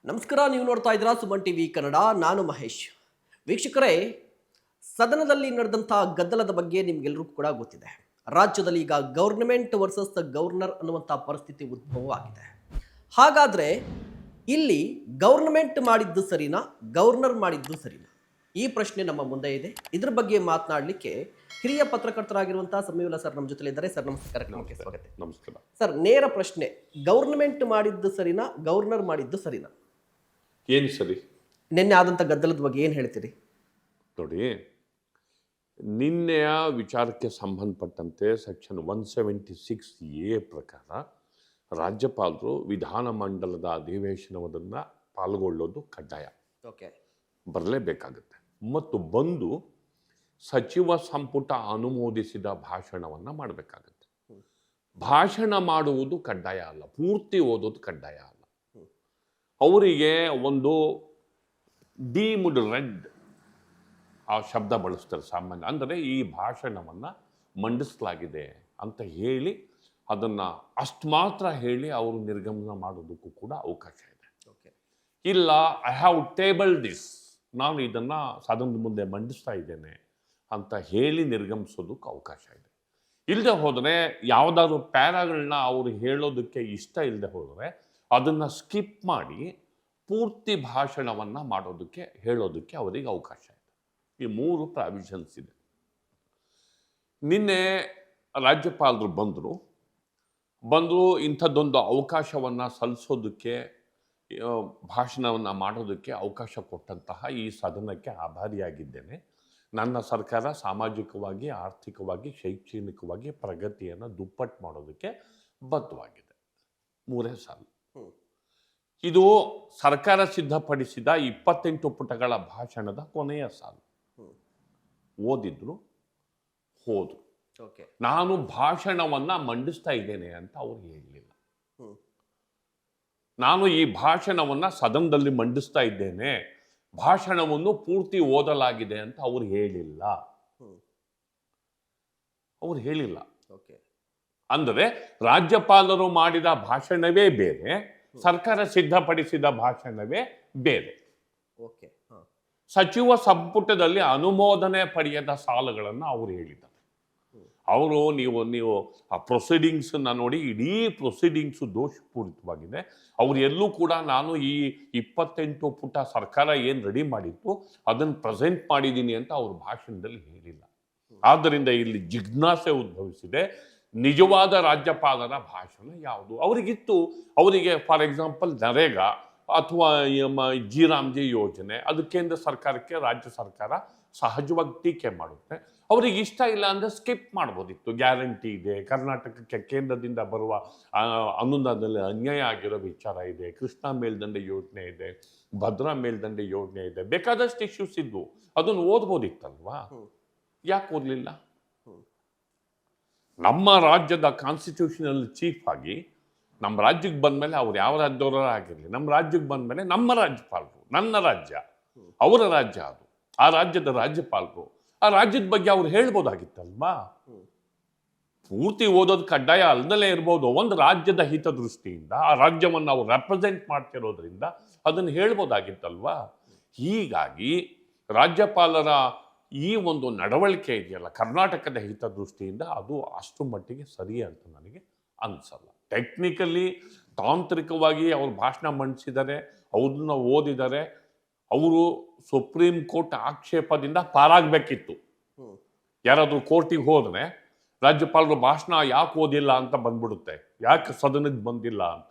ನಮಸ್ಕಾರ, ನೀವು ನೋಡ್ತಾ ಇದ್ದೀರಾ ಸುಮನ್ ಟಿವಿ ಕನ್ನಡ. ನಾನು ಮಹೇಶ್. ವೀಕ್ಷಕರೇ, ಸದನದಲ್ಲಿ ನಡೆದಂತಹ ಗದ್ದಲದ ಬಗ್ಗೆ ನಿಮ್ಗೆಲ್ಲರಿಗೂ ಕೂಡ ಗೊತ್ತಿದೆ. ರಾಜ್ಯದಲ್ಲಿ ಈಗ ಗವರ್ನಮೆಂಟ್ ವರ್ಸಸ್ ದ ಗವರ್ನರ್ ಅನ್ನುವಂಥ ಪರಿಸ್ಥಿತಿ ಉದ್ಭವ ಆಗಿದೆ. ಹಾಗಾದ್ರೆ ಇಲ್ಲಿ ಗವರ್ನಮೆಂಟ್ ಮಾಡಿದ್ದು ಸರಿನಾ, ಗವರ್ನರ್ ಮಾಡಿದ್ದು ಸರಿನಾ? ಈ ಪ್ರಶ್ನೆ ನಮ್ಮ ಮುಂದೆ ಇದೆ. ಇದ್ರ ಬಗ್ಗೆ ಮಾತನಾಡಲಿಕ್ಕೆ ಹಿರಿಯ ಪತ್ರಕರ್ತರಾಗಿರುವಂತಹ ಸಮೀವುಲ್ಲಾ ಸರ್ ನಮ್ಮ ಜೊತೆ ಇದ್ದಾರೆ. ಸರ್ ನಮಸ್ಕಾರ, ಕಾರ್ಯಕ್ರಮಕ್ಕೆ ಸ್ವಾಗತ. ನಮಸ್ಕಾರ ಸರ್, ನೇರ ಪ್ರಶ್ನೆ, ಗವರ್ನಮೆಂಟ್ ಮಾಡಿದ್ದು ಸರಿನಾ, ಗವರ್ನರ್ ಮಾಡಿದ್ದು ಸರಿನಾ? ಏನು ಸರಿ? ನಿನ್ನೆ ಆದಂಥ ಗದ್ದಲದ ಬಗ್ಗೆ ಏನು ಹೇಳ್ತೀರಿ? ನೋಡಿ, ನಿನ್ನೆಯ ವಿಚಾರಕ್ಕೆ ಸಂಬಂಧಪಟ್ಟಂತೆ ಸೆಕ್ಷನ್ 176A ಪ್ರಕಾರ ರಾಜ್ಯಪಾಲರು ವಿಧಾನಮಂಡಲದ ಅಧಿವೇಶನವನ್ನು ಪಾಲ್ಗೊಳ್ಳೋದು ಕಡ್ಡಾಯ, ಓಕೆ, ಬರಲೇಬೇಕಾಗುತ್ತೆ. ಮತ್ತು ಬಂದು ಸಚಿವ ಸಂಪುಟ ಅನುಮೋದಿಸಿದ ಭಾಷಣವನ್ನು ಮಾಡಬೇಕಾಗುತ್ತೆ. ಭಾಷಣ ಮಾಡುವುದು ಕಡ್ಡಾಯ ಅಲ್ಲ, ಪೂರ್ತಿ ಓದೋದು ಕಡ್ಡಾಯ ಅಲ್ಲ. ಅವರಿಗೆ ಒಂದು ಡೀಮ್ಡ್ ರೆಡ್ ಆ ಶಬ್ದ ಬಳಸ್ತಾರೆ ಸಾಮಾನ್ಯ, ಅಂದರೆ ಈ ಭಾಷಣವನ್ನು ಮಂಡಿಸಲಾಗಿದೆ ಅಂತ ಹೇಳಿ ಅದನ್ನು ಅಷ್ಟು ಮಾತ್ರ ಹೇಳಿ ಅವರು ನಿರ್ಗಮನ ಮಾಡೋದಕ್ಕೂ ಕೂಡ ಅವಕಾಶ ಇದೆ. ಇಲ್ಲ, ಐ ಹ್ಯಾವ್ ಟೇಬಲ್ ದಿಸ್, ನಾನು ಇದನ್ನು ಸದನದ ಮುಂದೆ ಮಂಡಿಸ್ತಾ ಇದ್ದೇನೆ ಅಂತ ಹೇಳಿ ನಿರ್ಗಮಿಸೋದಕ್ಕೆ ಅವಕಾಶ ಇದೆ. ಇಲ್ಲದೆ ಹೋದರೆ ಯಾವುದಾದ್ರೂ ಪ್ಯಾರಾಗಳನ್ನ ಅವರು ಹೇಳೋದಕ್ಕೆ ಇಷ್ಟ ಇಲ್ಲದೆ ಹೋದರೆ ಅದನ್ನು ಸ್ಕಿಪ್ ಮಾಡಿ ಪೂರ್ತಿ ಭಾಷಣವನ್ನು ಮಾಡೋದಕ್ಕೆ ಹೇಳೋದಕ್ಕೆ ಅವರಿಗೆ ಅವಕಾಶ ಇದೆ. ಈ 3 ಪ್ರಾವಿಷನ್ಸ್ ಇದೆ. ನಿನ್ನೆ ರಾಜ್ಯಪಾಲರು ಬಂದರು ಇಂಥದ್ದೊಂದು ಅವಕಾಶವನ್ನು ಸಲ್ಲಿಸೋದಕ್ಕೆ, ಭಾಷಣವನ್ನು ಮಾಡೋದಕ್ಕೆ ಅವಕಾಶ ಕೊಟ್ಟಂತಹ ಈ ಸದನಕ್ಕೆ ಆಭಾರಿಯಾಗಿದ್ದೇನೆ. ನನ್ನ ಸರ್ಕಾರ ಸಾಮಾಜಿಕವಾಗಿ, ಆರ್ಥಿಕವಾಗಿ, ಶೈಕ್ಷಣಿಕವಾಗಿ ಪ್ರಗತಿಯನ್ನು ದುಪ್ಪಟ್ಟು ಮಾಡೋದಕ್ಕೆ ಬದ್ಧವಾಗಿದೆ. 3 ಸಾಲು. ಇದು ಸರ್ಕಾರ ಸಿದ್ಧಪಡಿಸಿದ 28 ಪುಟಗಳ ಭಾಷಣದ ಕೊನೆಯ ಸಾಲು. ಓದಿದ್ರು, ಹೋದ್ರು. ನಾನು ಭಾಷಣವನ್ನ ಮಂಡಿಸ್ತಾ ಇದ್ದೇನೆ ಅಂತ ಅವ್ರು ಹೇಳಲಿಲ್ಲ. ನಾನು ಈ ಭಾಷಣವನ್ನ ಸದನದಲ್ಲಿ ಮಂಡಿಸ್ತಾ ಇದ್ದೇನೆ, ಭಾಷಣವನ್ನು ಪೂರ್ತಿ ಓದಲಾಗಿದೆ ಅಂತ ಅವ್ರು ಹೇಳಿಲ್ಲ. ಅಂದರೆ ರಾಜ್ಯಪಾಲರು ಮಾಡಿದ ಭಾಷಣವೇ ಬೇರೆ, ಸರ್ಕಾರ ಸಿದ್ಧಪಡಿಸಿದ ಭಾಷಣವೇ ಬೇರೆ. ಸಚಿವ ಸಂಪುಟದಲ್ಲಿ ಅನುಮೋದನೆ ಪಡೆಯದ ಸಾಲುಗಳನ್ನು ಅವರು ಹೇಳಿದ್ದಾರೆ. ಅವರು ನೀವು ಆ ಪ್ರೊಸೀಡಿಂಗ್ಸನ್ನು ನೋಡಿ, ಇಡೀ ಪ್ರೊಸೀಡಿಂಗ್ಸು ದೋಷಪೂರಿತವಾಗಿದೆ. ಅವರು ಎಲ್ಲೂ ಕೂಡ ನಾನು ಈ 28 ಪುಟ ಸರ್ಕಾರ ಏನು ರೆಡಿ ಮಾಡಿತ್ತು ಅದನ್ನು ಪ್ರೆಸೆಂಟ್ ಮಾಡಿದ್ದೀನಿ ಅಂತ ಅವ್ರ ಭಾಷಣದಲ್ಲಿ ಹೇಳಿಲ್ಲ. ಆದ್ದರಿಂದ ಇಲ್ಲಿ ಜಿಜ್ಞಾಸೆ ಉದ್ಭವಿಸಿದೆ, ನಿಜವಾದ ರಾಜ್ಯಪಾಲರ ಭಾಷಣ ಯಾವುದು? ಅವರಿಗೆ ಫಾರ್ ಎಕ್ಸಾಂಪಲ್ ನರೇಗಾ ಅಥವಾ ಜಿ ಯೋಜನೆ, ಅದು ಕೇಂದ್ರ ಸರ್ಕಾರಕ್ಕೆ ರಾಜ್ಯ ಸರ್ಕಾರ ಸಹಜವಾಗಿ ಟೀಕೆ ಮಾಡುತ್ತೆ. ಅವರಿಗೆ ಇಷ್ಟ ಇಲ್ಲ ಅಂದರೆ ಸ್ಕಿಪ್ ಮಾಡ್ಬೋದಿತ್ತು. ಗ್ಯಾರಂಟಿ ಇದೆ, ಕರ್ನಾಟಕಕ್ಕೆ ಕೇಂದ್ರದಿಂದ ಬರುವ ಅನುದಾನದಲ್ಲಿ ಅನ್ಯಾಯ ಆಗಿರೋ ವಿಚಾರ ಇದೆ, ಕೃಷ್ಣಾ ಮೇಲ್ದಂಡೆ ಯೋಜನೆ ಇದೆ, ಭದ್ರಾ ಮೇಲ್ದಂಡೆ ಯೋಜನೆ ಇದೆ, ಬೇಕಾದಷ್ಟು ಇಶ್ಯೂಸ್ ಇದ್ವು, ಅದನ್ನು ಓದ್ಬೋದಿತ್ತಲ್ವಾ? ಯಾಕೆ ಓದಲಿಲ್ಲ? ನಮ್ಮ ರಾಜ್ಯದ ಕಾನ್ಸ್ಟಿಟ್ಯೂಷನಲ್ ಚೀಫ್ ಆಗಿ ನಮ್ಮ ರಾಜ್ಯಕ್ಕೆ ಬಂದಮೇಲೆ ಅವ್ರು ಯಾವ ರಾಜ್ಯದವರ ಆಗಿರಲಿ, ನಮ್ಮ ರಾಜ್ಯಕ್ಕೆ ಬಂದಮೇಲೆ ನಮ್ಮ ರಾಜ್ಯಪಾಲರು, ನನ್ನ ರಾಜ್ಯ ಅವರ ರಾಜ್ಯ, ಅದು ಆ ರಾಜ್ಯದ ರಾಜ್ಯಪಾಲರು, ಆ ರಾಜ್ಯದ ಬಗ್ಗೆ ಅವ್ರು ಹೇಳ್ಬೋದಾಗಿತ್ತಲ್ವಾ? ಪೂರ್ತಿ ಓದೋದು ಕಡ್ಡಾಯ ಅಲ್ಲದಲ್ಲೇ ಇರ್ಬೋದು. ಒಂದು ರಾಜ್ಯದ ಹಿತದೃಷ್ಟಿಯಿಂದ ಆ ರಾಜ್ಯವನ್ನು ಅವ್ರು ರೆಪ್ರೆಸೆಂಟ್ ಮಾಡ್ತಿರೋದ್ರಿಂದ ಅದನ್ನು ಹೇಳ್ಬೋದಾಗಿತ್ತಲ್ವಾ? ಹೀಗಾಗಿ ರಾಜ್ಯಪಾಲರ ಈ ಒಂದು ನಡವಳಿಕೆ ಇದೆಯಲ್ಲ, ಕರ್ನಾಟಕದ ಹಿತದೃಷ್ಟಿಯಿಂದ ಅದು ಅಷ್ಟು ಮಟ್ಟಿಗೆ ಸರಿ ಅಂತ ನನಗೆ ಅನಿಸಲ್ಲ. ಟೆಕ್ನಿಕಲಿ, ತಾಂತ್ರಿಕವಾಗಿ ಅವ್ರು ಭಾಷಣ ಮಂಡಿಸಿದ್ದಾರೆ, ಅವ್ರನ್ನ ಓದಿದ್ದಾರೆ. ಅವರು ಸುಪ್ರೀಂ ಕೋರ್ಟ್ ಆಕ್ಷೇಪದಿಂದ ಪಾರಾಗಬೇಕಿತ್ತು. ಯಾರಾದರೂ ಕೋರ್ಟಿಗೆ ಹೋದರೆ ರಾಜ್ಯಪಾಲರು ಭಾಷಣ ಯಾಕೆ ಓದಿಲ್ಲ ಅಂತ ಬಂದ್ಬಿಡುತ್ತೆ, ಯಾಕೆ ಸದನಕ್ಕೆ ಬಂದಿಲ್ಲ ಅಂತ.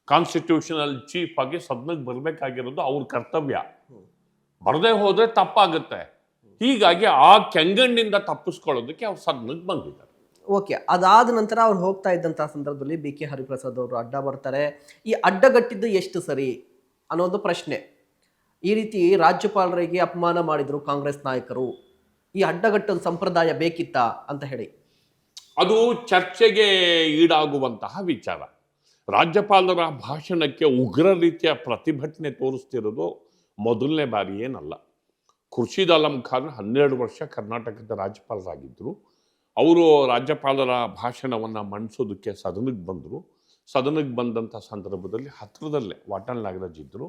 ಕಾನ್ಸ್ಟಿಟ್ಯೂಷನಲ್ ಚೀಫ್ ಆಗಿ ಸದನಕ್ಕೆ ಬರಬೇಕಾಗಿರೋದು ಅವ್ರ ಕರ್ತವ್ಯ. ಬರದೇ ಹೋದರೆ ತಪ್ಪಾಗುತ್ತೆ. ಹೀಗಾಗಿ ಆ ಕೆಂಗಣ್ಣಿಂದ ತಪ್ಪಿಸ್ಕೊಳ್ಳೋದಕ್ಕೆ ಅವ್ರು ಸದನಕ್ಕೆ ಬಂದಿದ್ದಾರೆ. ಓಕೆ, ಅದಾದ ನಂತರ ಅವ್ರು ಹೋಗ್ತಾ ಇದ್ದಂತಹ ಸಂದರ್ಭದಲ್ಲಿ BK ಹರಿಪ್ರಸಾದ್ ಅವರು ಅಡ್ಡ ಬರ್ತಾರೆ. ಈ ಅಡ್ಡಗಟ್ಟಿದ್ದು ಎಷ್ಟು ಸರಿ ಅನ್ನೋದು ಪ್ರಶ್ನೆ. ಈ ರೀತಿ ರಾಜ್ಯಪಾಲರಿಗೆ ಅಪಮಾನ ಮಾಡಿದ್ರು ಕಾಂಗ್ರೆಸ್ ನಾಯಕರು, ಈ ಅಡ್ಡಗಟ್ಟದ ಸಂಪ್ರದಾಯ ಬೇಕಿತ್ತಾ ಅಂತ ಹೇಳಿ ಅದು ಚರ್ಚೆಗೆ ಈಡಾಗುವಂತಹ ವಿಚಾರ. ರಾಜ್ಯಪಾಲರ ಭಾಷಣಕ್ಕೆ ಉಗ್ರ ರೀತಿಯ ಪ್ರತಿಭಟನೆ ತೋರಿಸ್ತಿರೋದು ಮೊದಲನೇ ಬಾರಿ ಏನಲ್ಲ. ಖುರ್ಷೀದ್ ಆಲಂ ಖಾನ್ 12 ವರ್ಷ ಕರ್ನಾಟಕದ ರಾಜ್ಯಪಾಲರಾಗಿದ್ದರು. ಅವರು ರಾಜ್ಯಪಾಲರ ಭಾಷಣವನ್ನು ಮಂಡಿಸೋದಕ್ಕೆ ಸದನಕ್ಕೆ ಬಂದರು. ಸದನಕ್ಕೆ ಬಂದಂಥ ಸಂದರ್ಭದಲ್ಲಿ ಹತ್ತಿರದಲ್ಲೇ ವಾಟಾಳ್ ನಾಗರಾಜ್ ಇದ್ದರು.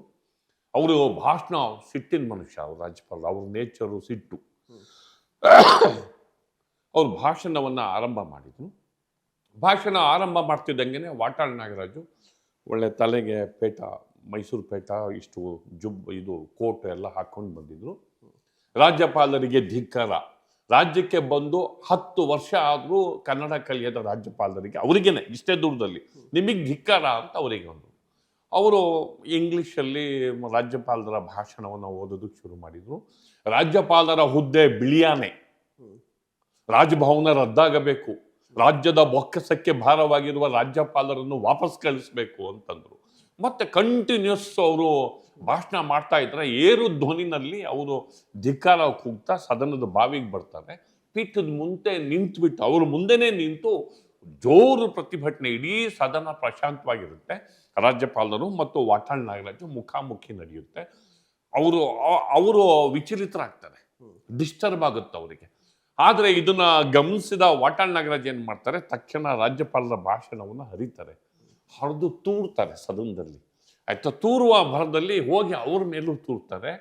ಅವರು ಭಾಷಣ ಸಿಟ್ಟಿನ ಮನುಷ್ಯ, ಅವ್ರು ರಾಜ್ಯಪಾಲರು, ಅವ್ರ ನೇಚರು ಸಿಟ್ಟು. ಅವ್ರು ಭಾಷಣವನ್ನು ಆರಂಭ ಮಾಡಿದ್ರು. ಭಾಷಣ ಆರಂಭ ಮಾಡ್ತಿದ್ದಂಗೆ ವಾಟಾಳ್ ನಾಗರಾಜು ಒಳ್ಳೆ ತಲೆಗೆ ಪೇಟ, ಮೈಸೂರು ಪೇಟ, ಇಷ್ಟು ಇದು ಕೋಟ್ ಎಲ್ಲ ಹಾಕೊಂಡು ಬಂದಿದ್ರು. ರಾಜ್ಯಪಾಲರಿಗೆ ಧಿಕ್ಕಾರ, ರಾಜ್ಯಕ್ಕೆ ಬಂದು 10 ವರ್ಷ ಆದರೂ ಕನ್ನಡ ಕಲಿಯದ ರಾಜ್ಯಪಾಲರಿಗೆ, ಅವರಿಗೇನೆ ಇಷ್ಟೇ ದೂರದಲ್ಲಿ ನಿಮಗೆ ಧಿಕ್ಕಾರ ಅಂತ ಅವರಿಗೆ ಒಂದು. ಅವರು ಇಂಗ್ಲೀಷಲ್ಲಿ ರಾಜ್ಯಪಾಲರ ಭಾಷಣವನ್ನು ಓದೋದಕ್ಕೆ ಶುರು ಮಾಡಿದರು. ರಾಜ್ಯಪಾಲರ ಹುದ್ದೆ ಬಿಳಿಯಾನೆ, ರಾಜಭವನ ರದ್ದಾಗಬೇಕು, ರಾಜ್ಯದ ಬೊಕ್ಕಸಕ್ಕೆ ಭಾರವಾಗಿರುವ ರಾಜ್ಯಪಾಲರನ್ನು ವಾಪಸ್ ಕಳಿಸ್ಬೇಕು ಅಂತಂದ್ರು. ಮತ್ತೆ ಕಂಟಿನ್ಯೂಸ್ ಅವರು ಭಾಷಣ ಮಾಡ್ತಾ ಇದ್ರೆ ಏರು ಧ್ವನಿನಲ್ಲಿ ಅವರು ಧಿಕ್ಕಾರ ಕೂಗ್ತಾ ಸದನದ ಬಾವಿಗೆ ಬರ್ತಾರೆ. ಪೀಠದ ಮುಂದೆ ನಿಂತುಬಿಟ್ಟು ಅವ್ರ ಮುಂದೆನೇ ನಿಂತು ಜೋರು ಪ್ರತಿಭಟನೆ. ಇಡೀ ಸದನ ಪ್ರಶಾಂತವಾಗಿರುತ್ತೆ. ರಾಜ್ಯಪಾಲರು ಮತ್ತು ವಾಟಾಳ್ ನಾಗರಾಜು ಮುಖಾಮುಖಿ ನಡೆಯುತ್ತೆ. ಅವರು ವಿಚಲಿತರಾಗ್ತಾರೆ, ಡಿಸ್ಟರ್ಬ್ ಆಗುತ್ತೆ ಅವರಿಗೆ. ಆದರೆ ಇದನ್ನ ಗಮನಿಸಿದ ವಾಟಾಳ್ ನಾಗರಾಜ್ ಏನು ಮಾಡ್ತಾರೆ, ತಕ್ಷಣ ರಾಜ್ಯಪಾಲರ ಭಾಷಣವನ್ನು ಹರಿದು ತೂರ್ತಾರೆ ಸದನದಲ್ಲಿ. ಆಯ್ತಾ, ತೂರುವ ಭರದಲ್ಲಿ ಹೋಗಿ ಅವ್ರ ಮೇಲೂ ತೂರ್ತಾರೆ.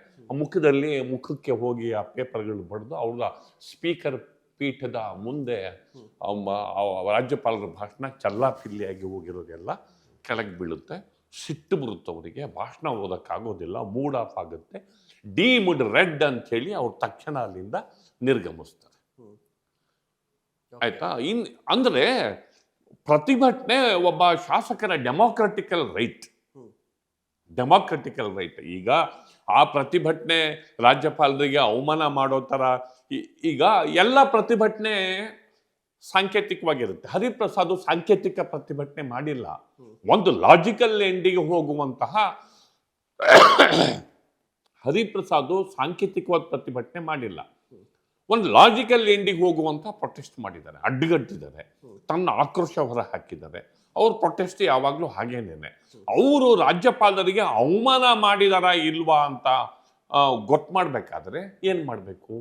ಮುಖಕ್ಕೆ ಹೋಗಿ ಆ ಪೇಪರ್ಗಳು ಬಡ್ದು ಅವ್ರ ಸ್ಪೀಕರ್ ಪೀಠದ ಮುಂದೆ ರಾಜ್ಯಪಾಲರ ಭಾಷಣ ಚಲ್ಲಾಪಿಲ್ಲಿಯಾಗಿ ಹೋಗಿರೋದೆಲ್ಲ ಕೆಳಗೆ ಬೀಳುತ್ತೆ. ಸಿಟ್ಟು ಬರುತ್ತೆ ಅವರಿಗೆ, ಭಾಷಣ ಓದೋಕ್ಕಾಗೋದಿಲ್ಲ, ಮೂಡ್ ಆಫ್ ಆಗುತ್ತೆ. ಡೀಮ್ಡ್ ರೆಡ್ ಅಂತ ಹೇಳಿ ಅವ್ರು ತಕ್ಷಣ ಅಲ್ಲಿಂದ ನಿರ್ಗಮಿಸ್ತಾರೆ. ಆಯ್ತಾ. ಅಂದ್ರೆ ಪ್ರತಿಭಟನೆ ಒಬ್ಬ ಶಾಸಕರ ಡೆಮಾಕ್ರೆಟಿಕಲ್ ರೈಟ್. ಈಗ ಆ ಪ್ರತಿಭಟನೆ ರಾಜ್ಯಪಾಲರಿಗೆ ಅವಮಾನ ಮಾಡೋ ತರ, ಈಗ ಎಲ್ಲ ಪ್ರತಿಭಟನೆ ಸಾಂಕೇತಿಕವಾಗಿರುತ್ತೆ. ಹರಿಪ್ರಸಾದ್ ಸಾಂಕೇತಿಕ ಪ್ರತಿಭಟನೆ ಮಾಡಿಲ್ಲ, ಒಂದು ಲಾಜಿಕಲ್ ಎಂಡಿಗೆ ಹೋಗುವಂತಹ ಹರಿಪ್ರಸಾದ್ ಸಾಂಕೇತಿಕವಾದ ಪ್ರತಿಭಟನೆ ಮಾಡಿಲ್ಲ, ಒಂದು ಲಾಜಿಕಲ್ ಎಂಡಿಗೆ ಹೋಗುವಂತ ಪ್ರೊಟೆಸ್ಟ್ ಮಾಡಿದ್ದಾರೆ, ಅಡ್ಡಗಟ್ಟಿದ್ದಾರೆ, ತನ್ನ ಆಕ್ರೋಶ ಹೊರ ಹಾಕಿದ್ದಾರೆ. ಅವ್ರ ಪ್ರೊಟೆಸ್ಟ್ ಯಾವಾಗಲೂ ಹಾಗೇನೇನೆ. ಅವರು ರಾಜ್ಯಪಾಲರಿಗೆ ಅವಮಾನ ಮಾಡಿದಾರ ಇಲ್ವಾ ಅಂತ ಗೊತ್ತು ಮಾಡಬೇಕಾದ್ರೆ ಏನು ಮಾಡಬೇಕು,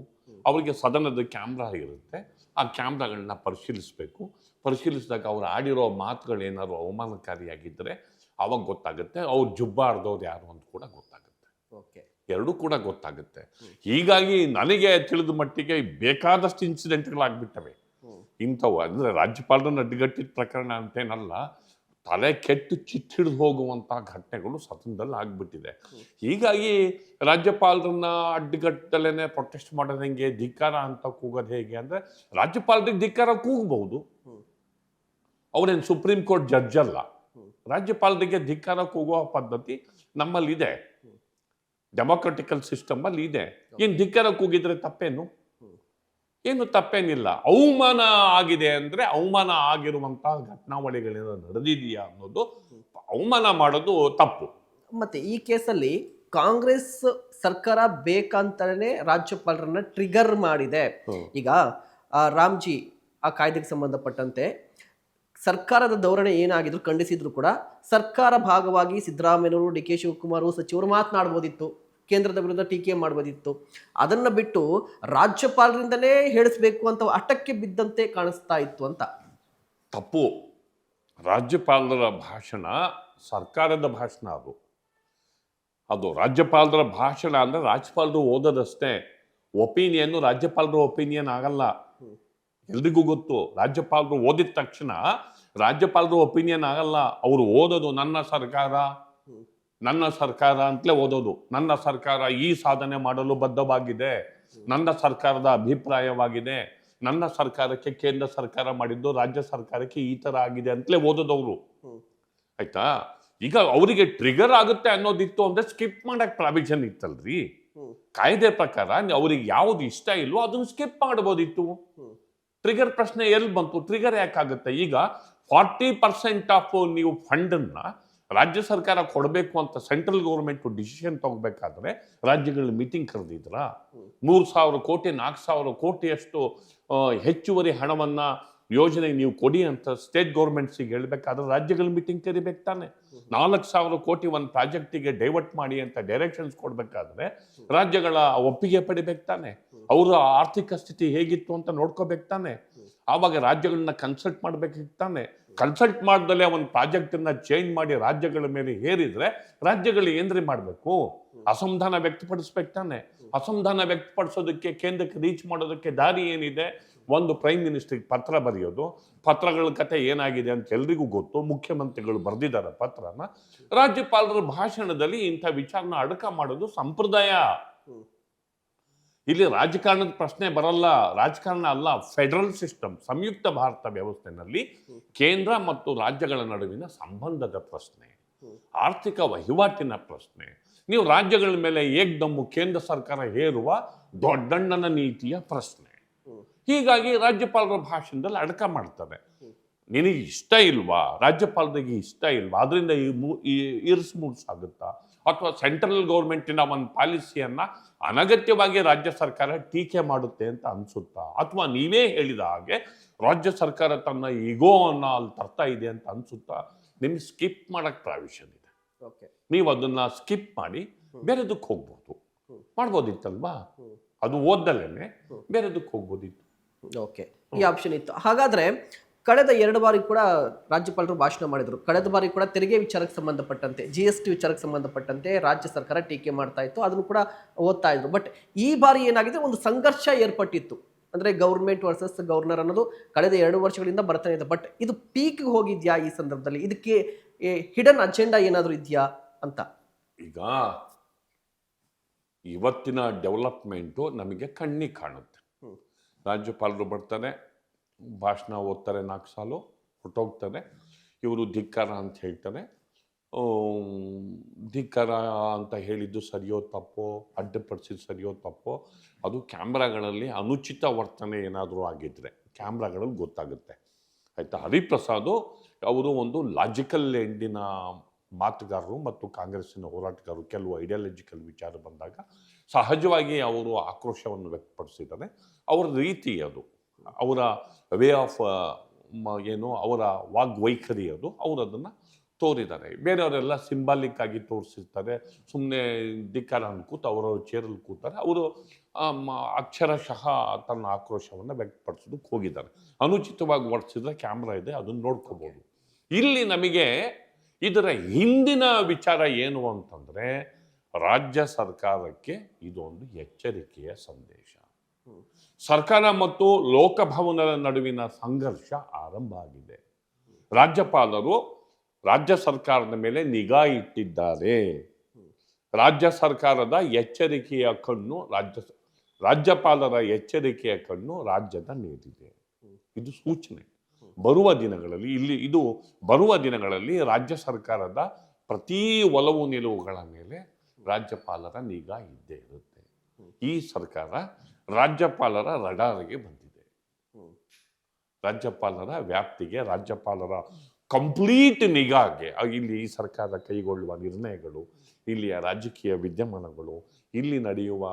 ಅವರಿಗೆ ಸದನದ ಕ್ಯಾಮ್ರಾ ಇರುತ್ತೆ, ಆ ಕ್ಯಾಮ್ರಾಗಳನ್ನ ಪರಿಶೀಲಿಸಿದಾಗ ಅವ್ರು ಆಡಿರೋ ಮಾತುಗಳೇನಾದ್ರು ಅವಮಾನಕಾರಿಯಾಗಿದ್ದರೆ ಅವಾಗ ಗೊತ್ತಾಗುತ್ತೆ. ಅವ್ರು ಜುಬ್ಬಾಡ್ದವ್ರು ಯಾರು ಅಂತ ಕೂಡ ಗೊತ್ತಾಗುತ್ತೆ. ಎರಡೂ ಕೂಡ ಗೊತ್ತಾಗುತ್ತೆ. ಹೀಗಾಗಿ ನನಗೆ ತಿಳಿದ ಮಟ್ಟಿಗೆ ಬೇಕಾದಷ್ಟು ಇನ್ಸಿಡೆಂಟ್ಗಳಾಗ್ಬಿಟ್ಟವೆ ಇಂಥವು. ಅಂದರೆ ರಾಜ್ಯಪಾಲರನ್ನು ಅಡ್ಡಗಟ್ಟಿದ ಪ್ರಕರಣ ಅಂತೇನಲ್ಲ, ತಲೆ ಕೆಟ್ಟು ಚಿಟ್ಟಿಡಿದು ಹೋಗುವಂಥ ಘಟನೆಗಳು ಸದನದಲ್ಲಿ ಆಗ್ಬಿಟ್ಟಿದೆ. ಹೀಗಾಗಿ ರಾಜ್ಯಪಾಲರನ್ನ ಅಡ್ಡಗಟ್ಟಲೇನೆ ಪ್ರೊಟೆಸ್ಟ್ ಮಾಡೋದು ಹೆಂಗೆ, ಧಿಕ್ಕಾರ ಅಂತ ಕೂಗೋದು ಹೇಗೆ ಅಂದರೆ, ರಾಜ್ಯಪಾಲರಿಗೆ ಧಿಕ್ಕಾರ ಕೂಗಬಹುದು, ಅವರೇನು ಸುಪ್ರೀಂ ಕೋರ್ಟ್ ಜಡ್ಜ್ ಅಲ್ಲ. ರಾಜ್ಯಪಾಲರಿಗೆ ಧಿಕ್ಕಾರ ಕೂಗುವ ಪದ್ಧತಿ ನಮ್ಮಲ್ಲಿದೆ, ಡೆಮಾಕ್ರೆಟಿಕಲ್ ಸಿಸ್ಟಮ್ ಅಲ್ಲಿ ಇದೆ. ಏನು ಧಿಕ್ಕಾರ ಕೂಗಿದ್ರೆ ತಪ್ಪೇನು? ಏನು ತಪ್ಪೇನಿಲ್ಲ. ಅವಮಾನ ಆಗಿದೆ ಅಂದ್ರೆ ಅವಮಾನ ಆಗಿರುವಂತಹ ಘಟನಾವಳಿಗಳೇನೋ ನಡೆದಿದೆಯಾ ಅನ್ನೋದು, ಅವಮಾನ ಮಾಡೋದು ತಪ್ಪು. ಮತ್ತೆ ಈ ಕೇಸಲ್ಲಿ ಕಾಂಗ್ರೆಸ್ ಸರ್ಕಾರ ಬೇಕಂತಾನೆ ರಾಜ್ಯಪಾಲರನ್ನ ಟ್ರಿಗರ್ ಮಾಡಿದೆ. ಈಗ ರಾಮ್ಜಿ ಆ ಕಾಯ್ದೆಗೆ ಸಂಬಂಧಪಟ್ಟಂತೆ ಸರ್ಕಾರದ ಧೋರಣೆ ಏನಾಗಿದ್ರು ಖಂಡಿಸಿದ್ರು ಕೂಡ ಸರ್ಕಾರ ಭಾಗವಾಗಿ ಸಿದ್ದರಾಮಯ್ಯನವರು, ಡಿ ಕೆ ಶಿವಕುಮಾರ್ ಸಚಿವರು ಮಾತನಾಡ್ಬೋದಿತ್ತು, ಕೇಂದ್ರದ ವಿರುದ್ಧ ಟೀಕೆ ಮಾಡ್ಬೋದಿತ್ತು. ಅದನ್ನ ಬಿಟ್ಟು ರಾಜ್ಯಪಾಲರಿಂದಲೇ ಹೇಳಿಸ್ಬೇಕು ಅಂತ ಹಠಕ್ಕೆ ಬಿದ್ದಂತೆ ಕಾಣಿಸ್ತಾ ಇತ್ತು ಅಂತ. ತಪ್ಪು. ರಾಜ್ಯಪಾಲರ ಭಾಷಣ ಸರ್ಕಾರದ ಭಾಷಣ, ಅದು ರಾಜ್ಯಪಾಲರ ಭಾಷಣ ಅಂದ್ರೆ ರಾಜ್ಯಪಾಲರು ಓದೋದಷ್ಟೇ. ಒಪಿನಿಯನ್ ರಾಜ್ಯಪಾಲರ ಒಪಿನಿಯನ್ ಆಗಲ್ಲ, ಎಲ್ರಿಗೂ ಗೊತ್ತು. ರಾಜ್ಯಪಾಲರು ಓದಿದ ತಕ್ಷಣ ರಾಜ್ಯಪಾಲರು ಒಪಿನಿಯನ್ ಆಗಲ್ಲ. ಅವರು ಓದೋದು ನನ್ನ ಸರ್ಕಾರ ಅಂತಲೇ ಓದೋದು. ನನ್ನ ಸರ್ಕಾರ ಈ ಸಾಧನೆ ಮಾಡಲು ಬದ್ಧವಾಗಿದೆ, ನನ್ನ ಸರ್ಕಾರದ ಅಭಿಪ್ರಾಯವಾಗಿದೆ, ನನ್ನ ಸರ್ಕಾರಕ್ಕೆ ಕೇಂದ್ರ ಸರ್ಕಾರ ಮಾಡಿದ್ದು ರಾಜ್ಯ ಸರ್ಕಾರಕ್ಕೆ ಈ ತರ ಆಗಿದೆ ಅಂತಲೇ ಓದೋದವರು. ಆಯ್ತಾ. ಈಗ ಅವರಿಗೆ ಟ್ರಿಗರ್ ಆಗುತ್ತೆ ಅನ್ನೋದಿತ್ತು ಅಂದ್ರೆ ಸ್ಕಿಪ್ ಮಾಡಕ್ ಪ್ರಾವಿಷನ್ ಇತ್ತಲ್ರಿ ಕಾಯ್ದೆ ಪ್ರಕಾರ. ಅವ್ರಿಗೆ ಯಾವ್ದು ಇಷ್ಟ ಇಲ್ವೋ ಅದನ್ನು ಸ್ಕಿಪ್ ಮಾಡಬಹುದಿತ್ತು. ಟ್ರಿಗರ್ ಪ್ರಶ್ನೆ ಎಲ್ಲಿ ಬಂತು? ಟ್ರಿಗರ್ ಯಾಕಾಗುತ್ತೆ? ಈಗ 40% ಆಫ್ ನೀವು ಫಂಡನ್ನ ರಾಜ್ಯ ಸರ್ಕಾರ ಕೊಡಬೇಕು ಅಂತ ಸೆಂಟ್ರಲ್ ಗೌರ್ಮೆಂಟ್ ಡಿಸಿಷನ್ ತಗೋಬೇಕಾದ್ರೆ ರಾಜ್ಯಗಳ ಮೀಟಿಂಗ್ ಕರೆದಿದ್ರ? 3,000 ಕೋಟಿ 4,000 ಕೋಟಿಯಷ್ಟು ಹೆಚ್ಚುವರಿ ಹಣವನ್ನ ಯೋಜನೆಗೆ ನೀವು ಕೊಡಿ ಅಂತ ಸ್ಟೇಟ್ ಗೌರ್ಮೆಂಟ್ಸಿಗೆ ಹೇಳ್ಬೇಕಾದ್ರೆ ರಾಜ್ಯಗಳ ಮೀಟಿಂಗ್ ಕರಿಬೇಕು ತಾನೆ. 4,000 ಕೋಟಿ ಒಂದು ಪ್ರಾಜೆಕ್ಟಿಗೆ ಡೈವರ್ಟ್ ಮಾಡಿ ಅಂತ ಡೈರೆಕ್ಷನ್ಸ್ ಕೊಡ್ಬೇಕಾದ್ರೆ ರಾಜ್ಯಗಳ ಒಪ್ಪಿಗೆ ಪಡಿಬೇಕು ತಾನೆ. ಅವರ ಆರ್ಥಿಕ ಸ್ಥಿತಿ ಹೇಗಿತ್ತು ಅಂತ ನೋಡ್ಕೋಬೇಕು ತಾನೆ. ಆವಾಗ ರಾಜ್ಯಗಳನ್ನ ಕನ್ಸಲ್ಟ್ ಮಾಡ್ಬೇಕಿತ್ತು ತಾನೆ. ಕನ್ಸಲ್ಟ್ ಮಾಡ್ದಲೇ ಒಂದು ಪ್ರಾಜೆಕ್ಟನ್ನು ಚೇಂಜ್ ಮಾಡಿ ರಾಜ್ಯಗಳ ಮೇಲೆ ಹೇರಿದ್ರೆ ರಾಜ್ಯಗಳು ಏನ್ರಿ ಮಾಡಬೇಕು? ಅಸಮಾಧಾನ ವ್ಯಕ್ತಪಡಿಸ್ಬೇಕು ತಾನೆ. ಅಸಮಾಧಾನ ವ್ಯಕ್ತಪಡಿಸೋದಕ್ಕೆ ಕೇಂದ್ರಕ್ಕೆ ರೀಚ್ ಮಾಡೋದಕ್ಕೆ ದಾರಿ ಏನಿದೆ? ಒಂದು ಪ್ರೈಮ್ ಮಿನಿಸ್ಟರ್ಗೆ ಪತ್ರ ಬರೆಯೋದು. ಪತ್ರಗಳ ಕತೆ ಏನಾಗಿದೆ ಅಂತ ಎಲ್ರಿಗೂ ಗೊತ್ತು. ಮುಖ್ಯಮಂತ್ರಿಗಳು ಬರೆದಿದ್ದಾರೆ ಪತ್ರನ. ರಾಜ್ಯಪಾಲರ ಭಾಷಣದಲ್ಲಿ ಇಂಥ ವಿಚಾರನ ಅಡಕ ಮಾಡೋದು ಸಂಪ್ರದಾಯ. ಇಲ್ಲಿ ರಾಜಕಾರಣದ ಪ್ರಶ್ನೆ ಬರಲ್ಲ. ರಾಜಕಾರಣ ಅಲ್ಲ, ಫೆಡರಲ್ ಸಿಸ್ಟಮ್, ಸಂಯುಕ್ತ ಭಾರತ ವ್ಯವಸ್ಥೆನಲ್ಲಿ ಕೇಂದ್ರ ಮತ್ತು ರಾಜ್ಯಗಳ ನಡುವಿನ ಸಂಬಂಧದ ಪ್ರಶ್ನೆ, ಆರ್ಥಿಕ ವಹಿವಾಟಿನ ಪ್ರಶ್ನೆ. ನೀವು ರಾಜ್ಯಗಳ ಮೇಲೆ ಏಕ್ದಮ್ಮು ಕೇಂದ್ರ ಸರ್ಕಾರ ಹೇರುವ ದೊಡ್ಡಣ್ಣನ ನೀತಿಯ ಪ್ರಶ್ನೆ. ಹೀಗಾಗಿ ರಾಜ್ಯಪಾಲರ ಭಾಷಣದಲ್ಲಿ ಅಡಕ ಮಾಡ್ತಾರೆ. ನಿನಗೆ ಇಷ್ಟ ಇಲ್ವಾ? ರಾಜ್ಯಪಾಲರಿಗೆ ಇಷ್ಟ ಇಲ್ವಾ? ಅದರಿಂದ ಇರ್ಸ್ ಮೂಡ್ಸಾಗುತ್ತಾ? ಅಥವಾ ಸೆಂಟ್ರಲ್ ಗೌರ್ಮೆಂಟಿನ ಒಂದು ಪಾಲಿಸಿಯನ್ನ ಅನಗತ್ಯವಾಗಿ ರಾಜ್ಯ ಸರ್ಕಾರ ಟೀಕೆ ಮಾಡುತ್ತೆ ಅಂತ ಅನ್ಸುತ್ತಾ? ಅಥವಾ ನೀವೇ ಹೇಳಿದ ಹಾಗೆ ರಾಜ್ಯ ಸರ್ಕಾರ ತನ್ನ ಈಗೋ ಅನ್ನೋ ಅಲ್ಲಿ ತರ್ತಾ ಇದೆ ಅಂತ ಅನ್ಸುತ್ತಾ? ನಿಮ್ಗೆ ಸ್ಕಿಪ್ ಮಾಡಕ್ ಪ್ರಾವಿಷನ್ ಇದೆ. ನೀವು ಅದನ್ನ ಸ್ಕಿಪ್ ಮಾಡಿ ಬೇರೆದಕ್ಕೆ ಹೋಗ್ಬೋದು. ಮಾಡ್ಬೋದಿತ್ತಲ್ವಾ? ಅದು ಓದ್ದಲೇನೆ ಬೇರೆದಕ್ಕೆ ಹೋಗ್ಬೋದಿತ್ತು. ಓಕೆ, ಈ ಆಪ್ಷನ್ ಇತ್ತು. ಹಾಗಾದ್ರೆ ಕಳೆದ 2 ಬಾರಿ ಕೂಡ ರಾಜ್ಯಪಾಲರು ಭಾಷಣ ಮಾಡಿದ್ರು. ಕಳೆದ ಬಾರಿ ಕೂಡ ತೆರಿಗೆ ವಿಚಾರಕ್ಕೆ ಸಂಬಂಧಪಟ್ಟಂತೆ, GST ವಿಚಾರಕ್ಕೆ ಸಂಬಂಧಪಟ್ಟಂತೆ ರಾಜ್ಯ ಸರ್ಕಾರ ಟೀಕೆ ಮಾಡ್ತಾ ಇತ್ತು, ಅದನ್ನು ಕೂಡ ಓದ್ತಾ ಇದ್ರು. ಬಟ್ ಈ ಬಾರಿ ಏನಾಗಿದೆ, ಒಂದು ಸಂಘರ್ಷ ಏರ್ಪಟ್ಟಿತ್ತು. ಅಂದ್ರೆ ಗೌರ್ಮೆಂಟ್ ವರ್ಸಸ್ ಗವರ್ನರ್ ಅನ್ನೋದು ಕಳೆದ 2 ವರ್ಷಗಳಿಂದ ಬರ್ತಾನೆ ಇದೆ. ಬಟ್ ಇದು ಪೀಕ್ ಹೋಗಿದ್ಯಾ ಈ ಸಂದರ್ಭದಲ್ಲಿ? ಇದಕ್ಕೆ ಹಿಡನ್ ಅಜೆಂಡಾ ಏನಾದರೂ ಇದೆಯಾ ಅಂತ? ಈಗ ಇವತ್ತಿನ ಡೆವಲಪ್ಮೆಂಟು ನಮಗೆ ಕಣ್ಣಿಗೆ ಕಾಣುತ್ತೆ. ರಾಜ್ಯಪಾಲರು ಬರ್ತಾರೆ, ಭಾಷಣ ಓದ್ತಾರೆ, 4 ಸಾಲು ಹೊರಟೋಗ್ತಾರೆ. ಇವರು ಧಿಕ್ಕಾರ ಅಂತ ಹೇಳ್ತಾರೆ. ಧಿಕ್ಕಾರ ಅಂತ ಹೇಳಿದ್ದು ಸರಿಯೋ ತಪ್ಪೋ, ಅಡ್ಡಪಡಿಸಿದ್ದು ಸರಿಯೋ ತಪ್ಪೋ, ಅದು ಕ್ಯಾಮ್ರಾಗಳಲ್ಲಿ ಅನುಚಿತ ವರ್ತನೆ ಏನಾದರೂ ಆಗಿದ್ರೆ ಕ್ಯಾಮ್ರಾಗಳಲ್ಲಿ ಗೊತ್ತಾಗುತ್ತೆ. ಆಯಿತಾ? ಹರಿಪ್ರಸಾದ್ ಅವರು ಒಂದು ಲಾಜಿಕಲ್ ಎಂಡಿನ ಮಾತುಗಾರರು ಮತ್ತು ಕಾಂಗ್ರೆಸ್ಸಿನ ಹೋರಾಟಗಾರರು. ಕೆಲವು ಐಡಿಯಾಲಜಿಕಲ್ ವಿಚಾರ ಬಂದಾಗ ಸಹಜವಾಗಿ ಅವರು ಆಕ್ರೋಶವನ್ನು ವ್ಯಕ್ತಪಡಿಸಿದ್ದಾರೆ. ಅವರ ರೀತಿ ಅದು, ಅವರ ವೇ ಆಫ್ ಏನು, ಅವರ ವಾಗ್ವೈಖರಿ ಅದು, ಅವರು ಅದನ್ನು ತೋರಿದ್ದಾರೆ. ಬೇರೆಯವರೆಲ್ಲ ಸಿಂಬಾಲಿಕ್ ಆಗಿ ತೋರಿಸಿರ್ತಾರೆ. ಸುಮ್ಮನೆ ಧಿಕ್ಕಾರ ಅನ್ಕೂತ ಅವರವ್ರ ಚೇರಲ್ಲಿ ಕೂತಾರೆ. ಅವರು ಅಕ್ಷರಶಃ ತನ್ನ ಆಕ್ರೋಶವನ್ನು ವ್ಯಕ್ತಪಡಿಸೋದಕ್ಕೆ ಹೋಗಿದ್ದಾರೆ. ಅನುಚಿತವಾಗಿ ವರ್ತಿಸಿದ್ರೆ ಕ್ಯಾಮ್ರಾ ಇದೆ, ಅದನ್ನು ನೋಡ್ಕೋಬೋದು. ಇಲ್ಲಿ ನಮಗೆ ಇದರ ಹಿಂದಿನ ವಿಚಾರ ಏನು ಅಂತಂದರೆ, ರಾಜ್ಯ ಸರ್ಕಾರಕ್ಕೆ ಇದೊಂದು ಎಚ್ಚರಿಕೆಯ ಸಂದೇಶ. ಸರ್ಕಾರ ಮತ್ತು ಲೋಕಭವನದ ನಡುವಿನ ಸಂಘರ್ಷ ಆರಂಭ ಆಗಿದೆ. ರಾಜ್ಯಪಾಲರು ರಾಜ್ಯ ಸರ್ಕಾರದ ಮೇಲೆ ನಿಗಾ ಇಟ್ಟಿದ್ದಾರೆ. ರಾಜ್ಯ ಸರ್ಕಾರದ ಎಚ್ಚರಿಕೆಯ ಕಣ್ಣು ರಾಜ್ಯಪಾಲರ ಎಚ್ಚರಿಕೆಯ ಕಣ್ಣು ರಾಜ್ಯದ ಮೇಲಿದೆ. ಇದು ಸೂಚನೆ. ಬರುವ ದಿನಗಳಲ್ಲಿ ರಾಜ್ಯ ಸರ್ಕಾರದ ಪ್ರತಿ ಒಲವು ನಿಲುವುಗಳ ಮೇಲೆ ರಾಜ್ಯಪಾಲರ ನಿಗಾ ಇದ್ದೇ ಇರುತ್ತೆ. ಈ ಸರ್ಕಾರ ರಾಜ್ಯಪಾಲರ ರಡಾರ್ಗೆ ಬಂದಿದೆ. ರಾಜ್ಯಪಾಲರ ವ್ಯಾಪ್ತಿಗೆ, ರಾಜ್ಯಪಾಲರ ಕಂಪ್ಲೀಟ್ ನಿಗಾಗೆ ಇಲ್ಲಿ ಈ ಸರ್ಕಾರ ಕೈಗೊಳ್ಳುವ ನಿರ್ಣಯಗಳು, ಇಲ್ಲಿಯ ರಾಜಕೀಯ ವಿದ್ಯಮಾನಗಳು, ಇಲ್ಲಿ ನಡೆಯುವ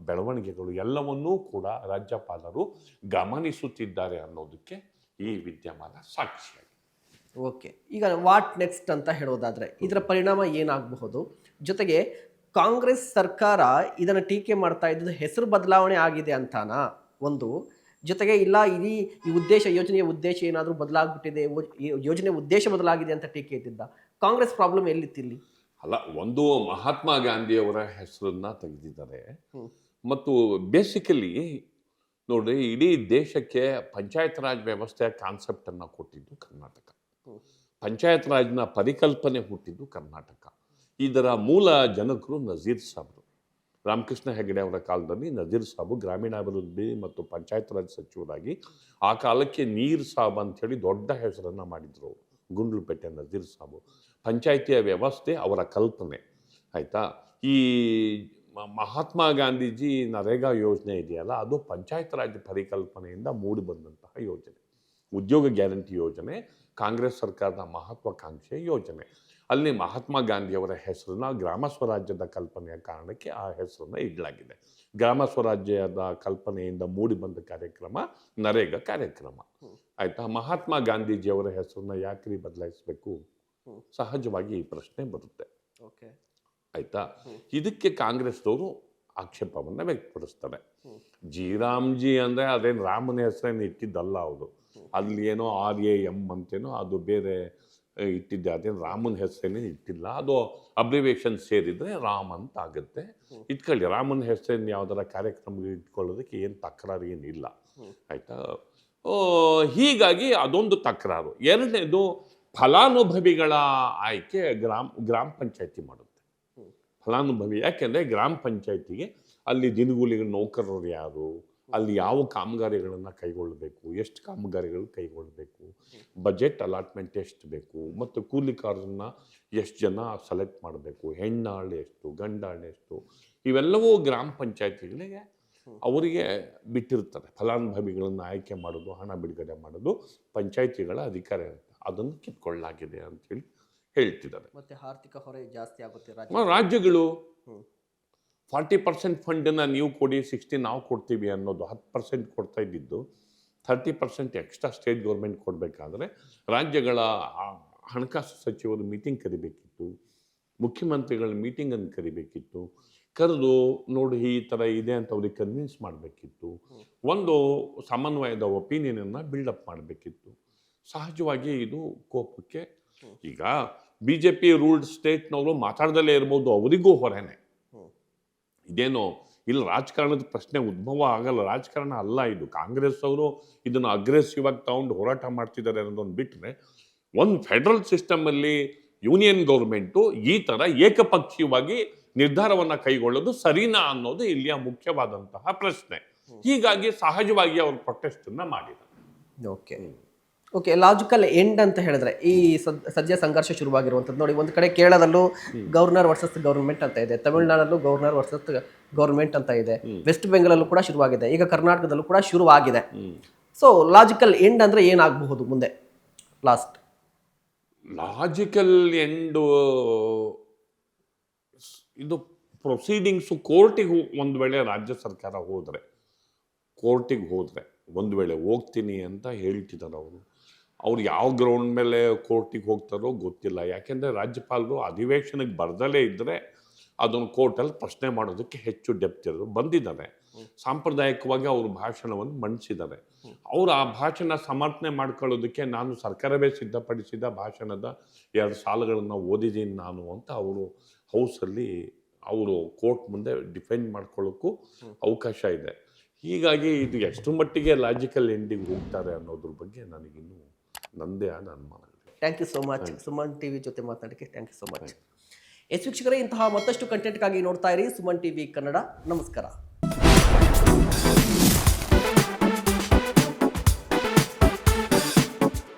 ಬೆಳವಣಿಗೆಗಳು ಎಲ್ಲವನ್ನೂ ಕೂಡ ರಾಜ್ಯಪಾಲರು ಗಮನಿಸುತ್ತಿದ್ದಾರೆ ಅನ್ನೋದಕ್ಕೆ ಈ ವಿದ್ಯಮಾನ ಸಾಕ್ಷಿಯಾಗಿದೆ. ಓಕೆ, ಈಗ ವಾಟ್ ನೆಕ್ಸ್ಟ್ ಅಂತ ಹೇಳೋದಾದ್ರೆ ಇದರ ಪರಿಣಾಮ ಏನಾಗಬಹುದು? ಜೊತೆಗೆ ಕಾಂಗ್ರೆಸ್ ಸರ್ಕಾರ ಇದನ್ನು ಟೀಕೆ ಮಾಡ್ತಾ ಇದ್ದು ಹೆಸರು ಬದಲಾವಣೆ ಆಗಿದೆ ಅಂತಾನಾ ಒಂದು, ಜೊತೆಗೆ ಇಲ್ಲ ಇಡೀ ಈ ಯೋಜನೆಯ ಉದ್ದೇಶ ಏನಾದರೂ ಬದಲಾಗ್ಬಿಟ್ಟಿದೆ, ಯೋಜನೆ ಉದ್ದೇಶ ಬದಲಾಗಿದೆ ಅಂತ ಟೀಕೆ ಇದ್ದಿದ್ದ. ಕಾಂಗ್ರೆಸ್ ಪ್ರಾಬ್ಲಮ್ ಎಲ್ಲಿತ್ತಿಲ್ಲಿ? ಅಲ್ಲ, ಒಂದು ಮಹಾತ್ಮ ಗಾಂಧಿಯವರ ಹೆಸರನ್ನ ತೆಗೆದಿದ್ದಾರೆ. ಮತ್ತು ಬೇಸಿಕಲಿ ನೋಡ್ರಿ, ಇಡೀ ದೇಶಕ್ಕೆ ಪಂಚಾಯತ್ ರಾಜ್ ವ್ಯವಸ್ಥೆಯ ಕಾನ್ಸೆಪ್ಟನ್ನು ಕೊಟ್ಟಿದ್ದು ಕರ್ನಾಟಕ. ಪಂಚಾಯತ್ ರಾಜ್ನ ಪರಿಕಲ್ಪನೆ ಹುಟ್ಟಿದ್ದು ಕರ್ನಾಟಕ. ಇದರ ಮೂಲ ಜನಕರು ನಜೀರ್ ಸಾಬ್ರು. ರಾಮಕೃಷ್ಣ ಹೆಗಡೆ ಅವರ ಕಾಲದಲ್ಲಿ ನಜೀರ್ ಸಾಬು ಗ್ರಾಮೀಣಾಭಿವೃದ್ಧಿ ಮತ್ತು ಪಂಚಾಯತ್ ರಾಜ್ ಸಚಿವರಾಗಿ ಆ ಕಾಲಕ್ಕೆ ನೀರ್ ಸಾಬ್ ಅಂಥೇಳಿ ದೊಡ್ಡ ಹೆಸರನ್ನು ಮಾಡಿದ್ರು ಅವರು. ಗುಂಡ್ಲುಪೇಟೆ ನಜೀರ್ ಸಾಬು. ಪಂಚಾಯತಿಯ ವ್ಯವಸ್ಥೆ ಅವರ ಕಲ್ಪನೆ. ಆಯಿತಾ? ಈ ಮಹಾತ್ಮ ಗಾಂಧೀಜಿ ನರೇಗಾ ಯೋಜನೆ ಇದೆಯಲ್ಲ, ಅದು ಪಂಚಾಯತ್ ರಾಜ್ ಪರಿಕಲ್ಪನೆಯಿಂದ ಮೂಡಿ ಬಂದಂತಹ ಯೋಜನೆ. ಉದ್ಯೋಗ ಗ್ಯಾರಂಟಿ ಯೋಜನೆ ಕಾಂಗ್ರೆಸ್ ಸರ್ಕಾರದ ಮಹತ್ವಾಕಾಂಕ್ಷೆಯ ಯೋಜನೆ. ಅಲ್ಲಿ ಮಹಾತ್ಮ ಗಾಂಧಿಯವರ ಹೆಸರನ್ನ ಗ್ರಾಮ ಸ್ವರಾಜ್ಯದ ಕಲ್ಪನೆಯ ಕಾರಣಕ್ಕೆ ಆ ಹೆಸರನ್ನ ಇಡಲಾಗಿದೆ. ಗ್ರಾಮ ಸ್ವರಾಜ್ಯದ ಕಲ್ಪನೆಯಿಂದ ಮೂಡಿ ಬಂದ ಕಾರ್ಯಕ್ರಮ ನರೇಗಾ ಕಾರ್ಯಕ್ರಮ. ಆಯ್ತಾ? ಮಹಾತ್ಮ ಗಾಂಧೀಜಿಯವರ ಹೆಸರನ್ನ ಯಾಕ್ರಿ ಬದಲಾಯಿಸಬೇಕು? ಸಹಜವಾಗಿ ಈ ಪ್ರಶ್ನೆ ಬರುತ್ತೆ. ಆಯ್ತಾ? ಇದಕ್ಕೆ ಕಾಂಗ್ರೆಸ್ದವರು ಆಕ್ಷೇಪವನ್ನು ವ್ಯಕ್ತಪಡಿಸ್ತಾರೆ. ಜಿ ರಾಮ್ಜಿ ಅಂದರೆ ಅದೇನು ರಾಮನ ಹೆಸರೇನು ಇಟ್ಟಿದ್ದಲ್ಲ ಅವರು. ಅಲ್ಲಿ ಏನೋ RAM ಅಂತೇನೋ ಅದು ಬೇರೆ ಇಟ್ಟಿದ್ದೆ, ಅದೇನು ರಾಮನ ಹೆಸರೇನೇ ಇಟ್ಟಿಲ್ಲ, ಅದು ಅಬ್ರಿವೇಷನ್ ಸೇರಿದರೆ ರಾಮ್ ಅಂತ ಆಗುತ್ತೆ. ಇಟ್ಕೊಳ್ಳಿ, ರಾಮನ ಹೆಸರನ್ನು ಯಾವ್ದಾರ ಕಾರ್ಯಕ್ರಮಗಳು ಇಟ್ಕೊಳ್ಳೋದಕ್ಕೆ ಏನು ತಕರಾರು ಏನಿಲ್ಲ, ಆಯಿತಾ. ಹೀಗಾಗಿ ಅದೊಂದು ತಕರಾರು. ಎರಡನೇದು, ಫಲಾನುಭವಿಗಳ ಆಯ್ಕೆ ಗ್ರಾಮ ಪಂಚಾಯತಿ ಮಾಡುತ್ತೆ. ಫಲಾನುಭವಿ ಯಾಕೆಂದರೆ ಗ್ರಾಮ ಪಂಚಾಯತಿಗೆ ಅಲ್ಲಿ ದಿನಗೂಲಿಗಳ ನೌಕರರು ಯಾರು, ಅಲ್ಲಿ ಯಾವ ಕಾಮಗಾರಿಗಳನ್ನು ಕೈಗೊಳ್ಳಬೇಕು, ಎಷ್ಟು ಕಾಮಗಾರಿಗಳು ಕೈಗೊಳ್ಳಬೇಕು, ಬಜೆಟ್ ಅಲಾಟ್ಮೆಂಟ್ ಎಷ್ಟು ಬೇಕು, ಮತ್ತು ಕೂಲಿಕಾರರನ್ನ ಎಷ್ಟು ಜನ ಸೆಲೆಕ್ಟ್ ಮಾಡಬೇಕು, ಹೆಣ್ಣಾಳು ಎಷ್ಟು, ಗಂಡಾಳು ಎಷ್ಟು, ಇವೆಲ್ಲವೂ ಗ್ರಾಮ ಪಂಚಾಯತಿಗಳಿಗೆ ಅವರಿಗೆ ಬಿಟ್ಟಿರ್ತಾರೆ. ಫಲಾನುಭವಿಗಳನ್ನು ಆಯ್ಕೆ ಮಾಡೋದು, ಹಣ ಬಿಡುಗಡೆ ಮಾಡೋದು ಪಂಚಾಯತಿಗಳ ಅಧಿಕಾರ ಇರುತ್ತೆ. ಅದನ್ನು ಕಿತ್ಕೊಳ್ಳಲಾಗಿದೆ ಅಂತೇಳಿ ಹೇಳ್ತಿದ್ದಾರೆ. ಮತ್ತೆ ಆರ್ಥಿಕ ಹೊರೆ ಜಾಸ್ತಿ ಆಗುತ್ತೆ ರಾಜ್ಯಗಳು 40% ಫಂಡನ್ನು ನೀವು ಕೊಡಿ, 60 ನಾವು ಕೊಡ್ತೀವಿ ಅನ್ನೋದು 10% ಕೊಡ್ತಾ ಇದ್ದಿದ್ದು 30% ಎಕ್ಸ್ಟ್ರಾ ಸ್ಟೇಟ್ ಗೌರ್ಮೆಂಟ್ ಕೊಡಬೇಕಾದ್ರೆ ರಾಜ್ಯಗಳ ಹಣಕಾಸು ಸಚಿವರು ಮೀಟಿಂಗ್ ಕರಿಬೇಕಿತ್ತು, ಮುಖ್ಯಮಂತ್ರಿಗಳ ಮೀಟಿಂಗನ್ನು ಕರಿಬೇಕಿತ್ತು, ಕರೆದು ನೋಡಿ ಈ ಥರ ಇದೆ ಅಂತ ಅವ್ರಿಗೆ ಕನ್ವಿನ್ಸ್ ಮಾಡಬೇಕಿತ್ತು, ಒಂದು ಸಮನ್ವಯದ ಒಪಿನಿಯನನ್ನು ಬಿಲ್ಡಪ್ ಮಾಡಬೇಕಿತ್ತು. ಸಹಜವಾಗಿ ಇದು ಕೋಪಕ್ಕೆ, ಈಗ BJP ರೂಲ್ಡ್ ಸ್ಟೇಟ್ನವರು ಮಾತಾಡ್ದಲ್ಲೇ ಇರ್ಬೋದು, ಅವರಿಗೂ ಹೊರೆನೆ. ಇದೇನು ಇಲ್ಲಿ ರಾಜಕಾರಣದ ಪ್ರಶ್ನೆ ಉದ್ಭವ ಆಗಲ್ಲ, ರಾಜಕಾರಣ ಅಲ್ಲ ಇದು. ಕಾಂಗ್ರೆಸ್ ಅವರು ಇದನ್ನು ಅಗ್ರೆಸಿವ್ ಆಗಿ ತಗೊಂಡು ಹೋರಾಟ ಮಾಡ್ತಿದ್ದಾರೆ ಅನ್ನೋದನ್ನು ಬಿಟ್ಟರೆ, ಒಂದು ಫೆಡರಲ್ ಸಿಸ್ಟಮಲ್ಲಿ ಯೂನಿಯನ್ ಗೌರ್ಮೆಂಟು ಈ ಥರ ಏಕಪಕ್ಷೀಯವಾಗಿ ನಿರ್ಧಾರವನ್ನು ಕೈಗೊಳ್ಳೋದು ಸರಿನಾ ಅನ್ನೋದು ಇಲ್ಲಿಯ ಮುಖ್ಯವಾದಂತಹ ಪ್ರಶ್ನೆ. ಹೀಗಾಗಿ ಸಹಜವಾಗಿ ಅವರು ಪ್ರೊಟೆಸ್ಟನ್ನು ಮಾಡಿದ್ದಾರೆ. ಓಕೆ, ಲಾಜಿಕಲ್ ಎಂಡ್ ಅಂತ ಹೇಳಿದ್ರೆ ಈ ಸದ್ಯ ಸಂಘರ್ಷ ಶುರುವಾಗಿರುವಂಥದ್ದು ನೋಡಿ, ಒಂದು ಕಡೆ ಕೇರಳದಲ್ಲೂ ಗವರ್ನರ್ ವರ್ಸಸ್ ಗವರ್ಮೆಂಟ್ ಅಂತ ಇದೆ, ತಮಿಳುನಾಡಲ್ಲೂ ಗವರ್ನರ್ ವರ್ಸಸ್ ಗವರ್ಮೆಂಟ್ ಅಂತ ಇದೆ, ವೆಸ್ಟ್ ಬೆಂಗಾಲಲ್ಲೂ ಕೂಡ ಶುರುವಾಗಿದೆ, ಈಗ ಕರ್ನಾಟಕದಲ್ಲೂ ಕೂಡ ಶುರುವಾಗಿದೆ. ಸೊ ಲಾಜಿಕಲ್ ಎಂಡ್ ಅಂದ್ರೆ ಏನಾಗಬಹುದು ಮುಂದೆ? ಲಾಜಿಕಲ್ ಎಂಡು ಇದು ಪ್ರೊಸೀಡಿಂಗ್ಸು ಕೋರ್ಟಿಗೆ ಒಂದು ವೇಳೆ ರಾಜ್ಯ ಸರ್ಕಾರ ಹೋದರೆ, ಒಂದು ವೇಳೆ ಹೋಗ್ತೀನಿ ಅಂತ ಹೇಳ್ತಿದ್ದಾರೆ ಅವ್ರು ಯಾವ ಗ್ರೌಂಡ್ ಮೇಲೆ ಕೋರ್ಟಿಗೆ ಹೋಗ್ತಾರೋ ಗೊತ್ತಿಲ್ಲ. ಯಾಕೆಂದರೆ ರಾಜ್ಯಪಾಲರು ಅಧಿವೇಶನಕ್ಕೆ ಬರ್ದಲೇ ಇದ್ದರೆ ಅದನ್ನು ಕೋರ್ಟಲ್ಲಿ ಪ್ರಶ್ನೆ ಮಾಡೋದಕ್ಕೆ ಹೆಚ್ಚು ಡೆಪ್ತ್ ಇರೋದು. ಬಂದಿದ್ದಾರೆ, ಸಾಂಪ್ರದಾಯಿಕವಾಗಿ ಅವರು ಭಾಷಣವನ್ನು ಮಂಡಿಸಿದ್ದಾರೆ. ಅವರು ಆ ಭಾಷಣ ಸಮರ್ಥನೆ ಮಾಡ್ಕೊಳ್ಳೋದಕ್ಕೆ ನಾನು ಸರ್ಕಾರವೇ ಸಿದ್ಧಪಡಿಸಿದ ಭಾಷಣದ 2 ಸಾಲುಗಳನ್ನು ಓದಿದ್ದೀನಿ ನಾನು ಅಂತ ಅವರು ಹೌಸಲ್ಲಿ ಅವರು ಕೋರ್ಟ್ ಮುಂದೆ ಡಿಫೆಂಡ್ ಮಾಡ್ಕೊಳ್ಳೋಕ್ಕೂ ಅವಕಾಶ ಇದೆ. ಹೀಗಾಗಿ ಇದು ಎಷ್ಟು ಮಟ್ಟಿಗೆ ಲಾಜಿಕಲ್ ಎಂಡಿಂಗ್ ಹೋಗ್ತಾರೆ ಅನ್ನೋದ್ರ ಬಗ್ಗೆ ನನಗಿನ್ನೂ ನಂದೇ ಆದ ಅನುಮಾನ. Thank you so much. Suman TV ಜೊತೆ ಮಾತಾಡೋಕ್ಕೆ ಥ್ಯಾಂಕ್ ಯು ಸೋ ಮಚ್. ವೀಕ್ಷಕರೇ, ಇಂತಹ ಮತ್ತಷ್ಟು ಕಂಟೆಂಟ್ಗಾಗಿ ನೋಡ್ತಾ ಇರಿ ಸುಮನ್ ಟಿವಿ ಕನ್ನಡ. ನಮಸ್ಕಾರ.